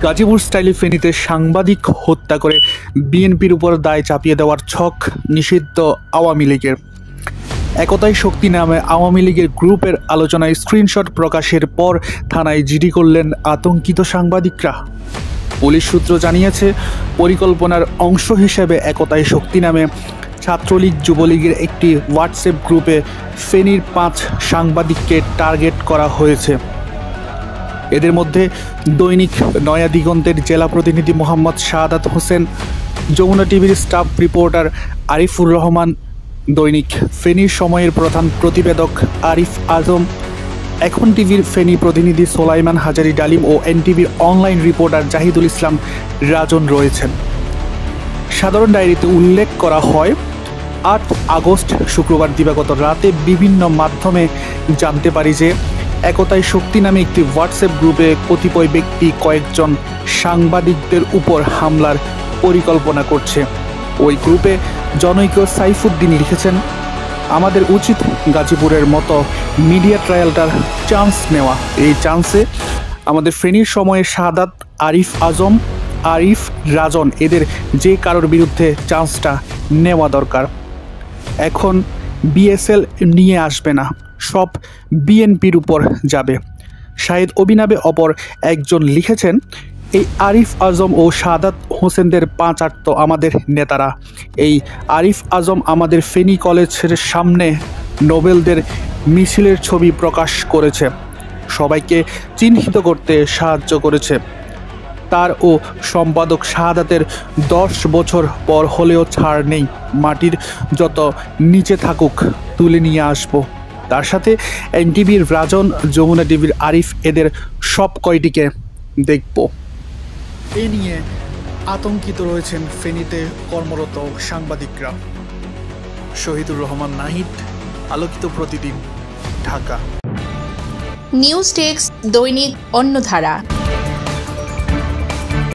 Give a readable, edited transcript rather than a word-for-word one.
গাজীপুর স্টাইলে ফেনীতে সাংবাদিক হত্যা করে বিএনপির উপর দায় চাপিয়ে দেওয়ার ছক নিষিদ্ধ আওয়ামী লীগের। একতাই শক্তি নামে আওয়ামী লীগের গ্রুপের আলোচনায় স্ক্রিনশট প্রকাশের পর থানায় জিডি করলেন আতঙ্কিত সাংবাদিকরা। পুলিশ সূত্র জানিয়েছে, পরিকল্পনার অংশ হিসেবে একতাই শক্তি নামে ছাত্রলীগ যুবলীগের একটি হোয়াটসঅ্যাপ গ্রুপে ফেনীর 5 সাংবাদিককে টার্গেট করা হয়েছে। এদের মধ্যে দৈনিক নয়া দিগন্তের জেলা প্রতিনিধি মোহাম্মদ শাহাদাত হোসেন, যমুনা টিভির স্টাফ রিপোর্টার আরিফুর রহমান, দৈনিক ফেনীর সময়ের প্রধান প্রতিবেদক আরিফ আজম, এখন টিভির ফেনী প্রতিনিধি সোলাইমান হাজারি ডালিম ও এনটিভির অনলাইন রিপোর্টার জাহিদুল ইসলাম রাজন রয়েছেন। সাধারণ ডায়েরিতে উল্লেখ করা হয়, 8 আগস্ট শুক্রবার দিবাগত রাতে বিভিন্ন মাধ্যমে জানতে পারি যে একতাই শক্তি নামে একটি হোয়াটসঅ্যাপ গ্রুপে কতিপয় ব্যক্তি কয়েকজন সাংবাদিকদের উপর হামলার পরিকল্পনা করছে। ওই গ্রুপে জনৈক সাইফুদ্দিন লিখেছেন, আমাদের উচিত গাজীপুরের মতো মিডিয়া ট্রায়ালটার চান্স নেওয়া। এই চান্সে আমাদের ফেনীর সময়ে শাহাদাত, আরিফ আজম, আরিফ রাজন এদের যে কারোর বিরুদ্ধে চান্সটা নেওয়া দরকার। এখন বিএসএল নিয়ে আসবে না, সব বিএনপির উপর যাবে। শাহিদ অভিনবে অপর একজন লিখেছেন, এই আরিফ আজম ও শাহাদাত হোসেনদের 5-8 তো আমাদের নেতারা। এই আরিফ আজম আমাদের ফেনী কলেজের সামনে নোবেলদের মিছিলের ছবি প্রকাশ করেছে, সবাইকে চিহ্নিত করতে সাহায্য করেছে। তার ও সম্পাদক শাহাদাতের 10 বছর পর হলেও ছাড় নেই, মাটির যত নিচে থাকুক তুলে নিয়ে আসবো। তার সাথে এনটিভির রাজন, যমুনা টিভির আরিফ, এদের সব কয়টিকে দেখব। এ নিয়ে আতঙ্কিত রয়েছেন ফেনীতে কর্মরত সাংবাদিকরা। শহীদুর রহমান নাহিদ, আলোকিত প্রতিদিন, ঢাকা। নিউজ ডেস্ক, দৈনিক অন্যধারা।